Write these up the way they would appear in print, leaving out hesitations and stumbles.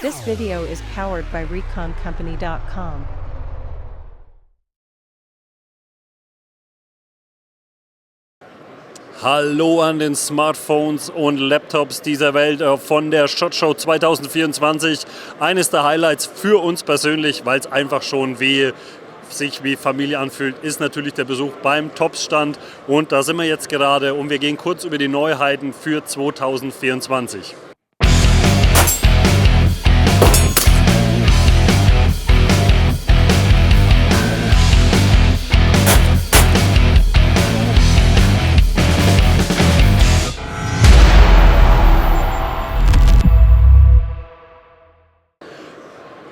This video is powered by ReconCompany.com. Hallo an den Smartphones und Laptops dieser Welt von der SHOT Show 2024. Eines der Highlights für uns persönlich, weil es einfach schon sich wie Familie anfühlt, ist natürlich der Besuch beim TOPS-Stand. Und da sind wir jetzt gerade und wir gehen kurz über die Neuheiten für 2024.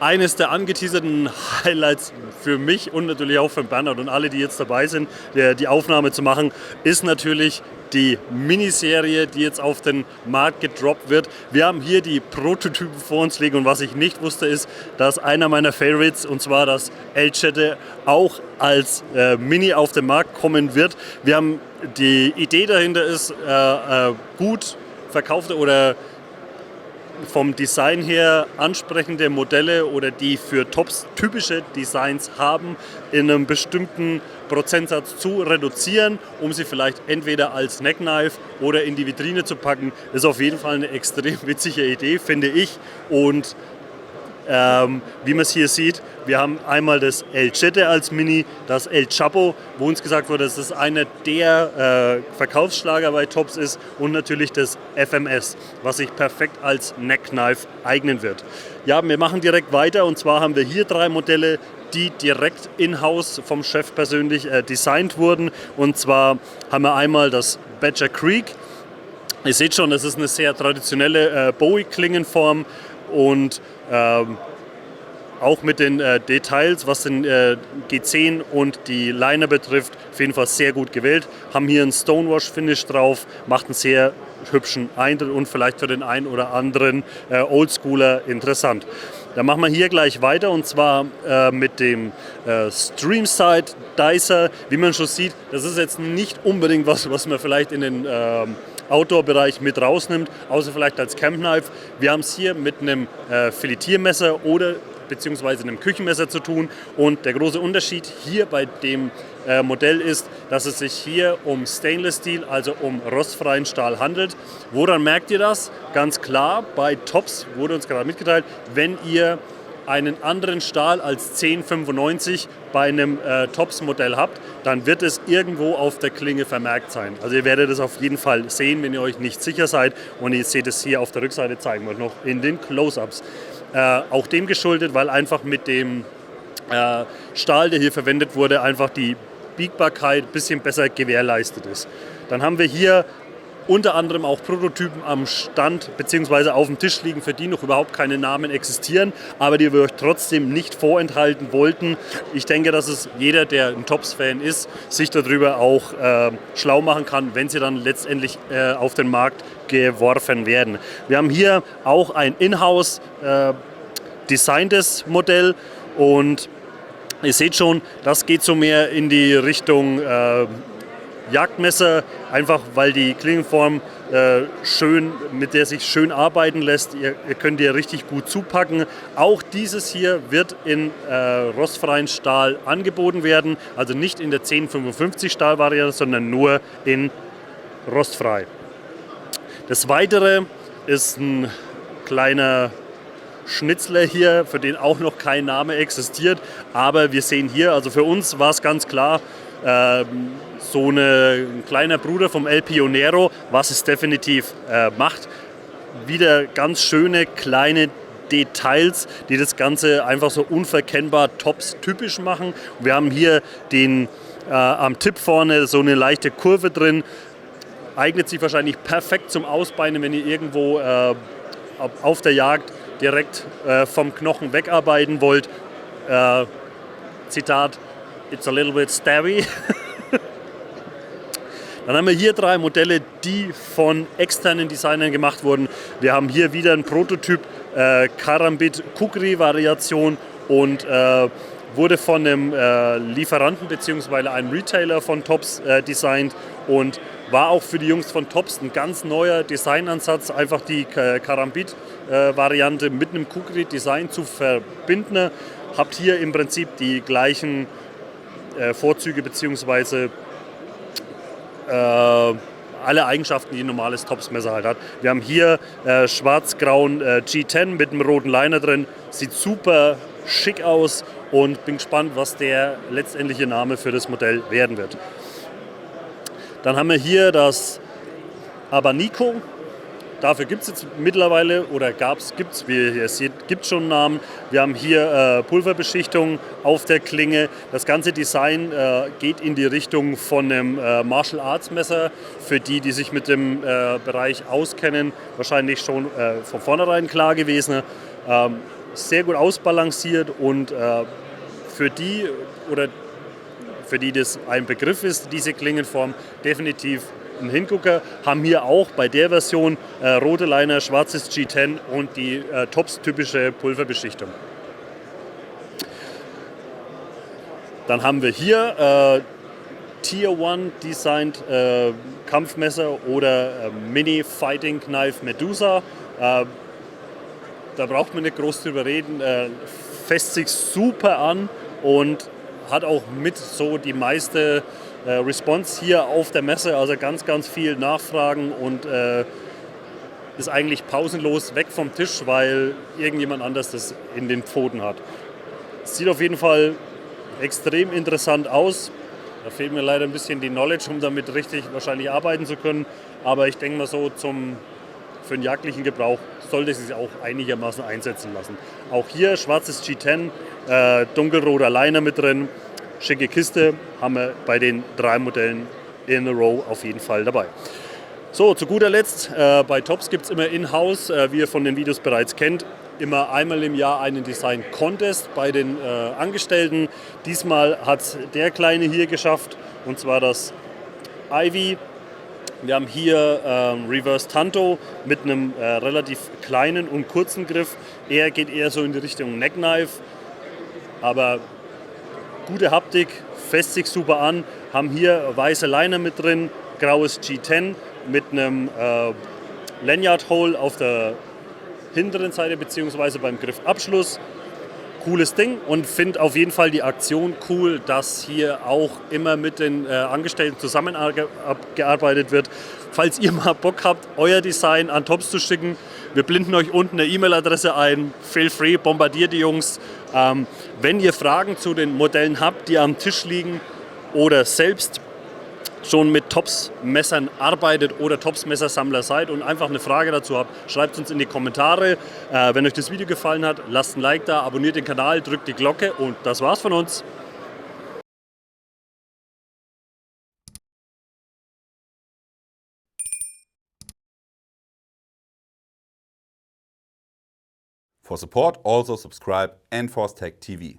Eines der angeteaserten Highlights für mich und natürlich auch für Bernhard und alle, die jetzt dabei sind, die Aufnahme zu machen, ist natürlich die Miniserie, die jetzt auf den Markt gedroppt wird. Wir haben hier die Prototypen vor uns liegen und was ich nicht wusste ist, dass einer meiner Favorites, und zwar das El-Jette, auch als Mini auf den Markt kommen wird. Wir haben die Idee dahinter ist, gut verkaufte oder vom Design her ansprechende Modelle oder die für Tops typische Designs haben, in einem bestimmten Prozentsatz zu reduzieren, um sie vielleicht entweder als Neckknife oder in die Vitrine zu packen. Das ist auf jeden Fall eine extrem witzige Idee, finde ich. Und wie man es hier sieht, wir haben einmal das El-Jette als Mini, das El Chapo, wo uns gesagt wurde, dass das einer der Verkaufsschlager bei Tops ist, und natürlich das FMS, was sich perfekt als Neckknife eignen wird. Ja, wir machen direkt weiter, und zwar haben wir hier 3 Modelle, die direkt in-house vom Chef persönlich designt wurden. Und zwar haben wir einmal das Badger Creek. Ihr seht schon, das ist eine sehr traditionelle Bowie-Klingenform und auch mit den Details, was den G10 und die Liner betrifft, auf jeden Fall sehr gut gewählt. Haben hier einen Stonewash-Finish drauf, macht einen sehr hübschen Eindruck und vielleicht für den einen oder anderen Oldschooler interessant. Dann machen wir hier gleich weiter, und zwar mit dem Streamside Dicer. Wie man schon sieht, das ist jetzt nicht unbedingt was man vielleicht in den Outdoor-Bereich mit rausnimmt, außer vielleicht als Campknife. Wir haben es hier mit einem Filetiermesser oder beziehungsweise einem Küchenmesser zu tun, und der große Unterschied hier bei dem Modell ist, dass es sich hier um Stainless Steel, also um rostfreien Stahl handelt. Woran merkt ihr das? Ganz klar, bei Tops wurde uns gerade mitgeteilt, wenn ihr einen anderen Stahl als 1095 bei einem Tops-Modell habt, dann wird es irgendwo auf der Klinge vermerkt sein. Also ihr werdet es auf jeden Fall sehen, wenn ihr euch nicht sicher seid, und ihr seht es hier auf der Rückseite, zeigen wir noch in den Close-Ups. Auch dem geschuldet, weil einfach mit dem Stahl, der hier verwendet wurde, einfach die Biegbarkeit ein bisschen besser gewährleistet ist. Dann haben wir hier unter anderem auch Prototypen am Stand bzw. auf dem Tisch liegen, für die noch überhaupt keine Namen existieren, aber die wir euch trotzdem nicht vorenthalten wollten. Ich denke, dass es jeder, der ein Tops-Fan ist, sich darüber auch schlau machen kann, wenn sie dann letztendlich auf den Markt geworfen werden. Wir haben hier auch ein in-house designtes Modell, und ihr seht schon, das geht so mehr in die Richtung Jagdmesser, einfach weil die Klingenform mit der sich schön arbeiten lässt. Ihr könnt ihr richtig gut zupacken. Auch dieses hier wird in rostfreien Stahl angeboten werden, also nicht in der 1055 Stahlvariante, sondern nur in rostfrei. Das Weitere ist ein kleiner Schnitzler hier, für den auch noch kein Name existiert, aber wir sehen hier, also für uns war es ganz klar, so ein kleiner Bruder vom El Pionero, was es definitiv macht. Wieder ganz schöne kleine Details, die das Ganze einfach so unverkennbar Tops typisch machen. Wir haben hier am Tipp vorne so eine leichte Kurve drin. Eignet sich wahrscheinlich perfekt zum Ausbeinen, wenn ihr irgendwo auf der Jagd direkt vom Knochen wegarbeiten wollt. Zitat, it's a little bit stabby. Dann haben wir hier 3 Modelle, die von externen Designern gemacht wurden. Wir haben hier wieder einen Prototyp Karambit Kukri Variation und wurde von einem Lieferanten bzw. einem Retailer von Tops designt und war auch für die Jungs von Tops ein ganz neuer Designansatz, einfach die Karambit-Variante mit einem Kukri-Design zu verbinden. Habt hier im Prinzip die gleichen Vorzüge bzw. alle Eigenschaften, die ein normales Tops-Messer halt hat. Wir haben hier schwarz-grauen G10 mit einem roten Liner drin. Sieht super schick aus und bin gespannt, was der letztendliche Name für das Modell werden wird. Dann haben wir hier das Abanico. Dafür gibt es jetzt mittlerweile, oder gibt es, wie ihr seht, gibt schon einen Namen. Wir haben hier Pulverbeschichtung auf der Klinge. Das ganze Design geht in die Richtung von einem Martial Arts Messer. Für die, die sich mit dem Bereich auskennen, wahrscheinlich schon von vornherein klar gewesen. Sehr gut ausbalanciert und für die das ein Begriff ist, diese Klingenform, definitiv ein Hingucker. Haben hier auch bei der Version rote Liner, schwarzes G10 und die Tops-typische Pulverbeschichtung. Dann haben wir hier Tier 1 Designed Kampfmesser oder Mini Fighting Knife Medusa. Da braucht man nicht groß drüber reden. Fässt sich super an und hat auch mit so die meiste Response hier auf der Messe, also ganz, ganz viel Nachfragen und ist eigentlich pausenlos weg vom Tisch, weil irgendjemand anders das in den Pfoten hat. Sieht auf jeden Fall extrem interessant aus. Da fehlt mir leider ein bisschen die Knowledge, um damit richtig wahrscheinlich arbeiten zu können, aber ich denke mal so für den jagdlichen Gebrauch sollte es sich auch einigermaßen einsetzen lassen. Auch hier schwarzes G10, dunkelroter Liner mit drin, schicke Kiste, haben wir bei den 3 Modellen in a row auf jeden Fall dabei. So, zu guter Letzt, bei Tops gibt es immer in-house, wie ihr von den Videos bereits kennt, immer einmal im Jahr einen Design-Contest bei den Angestellten. Diesmal hat der Kleine hier geschafft, und zwar das Ivy. Wir haben hier Reverse Tanto mit einem relativ kleinen und kurzen Griff. Er geht eher so in die Richtung Neckknife, aber gute Haptik, fässt sich super an. Haben hier weiße Liner mit drin, graues G10 mit einem Lanyard Hole auf der hinteren Seite bzw. beim Griffabschluss. Cooles Ding und finde auf jeden Fall die Aktion cool, dass hier auch immer mit den Angestellten zusammengearbeitet wird. Falls ihr mal Bock habt, euer Design an Tops zu schicken, wir blenden euch unten eine E-Mail-Adresse ein. Feel free, bombardiert die Jungs. Wenn ihr Fragen zu den Modellen habt, die am Tisch liegen oder selbst schon mit Tops-Messern arbeitet oder Tops-Messersammler seid und einfach eine Frage dazu habt, schreibt uns in die Kommentare. Wenn euch das Video gefallen hat, lasst ein Like da, abonniert den Kanal, drückt die Glocke und das war's von uns. For support, also subscribe and Force Tech TV.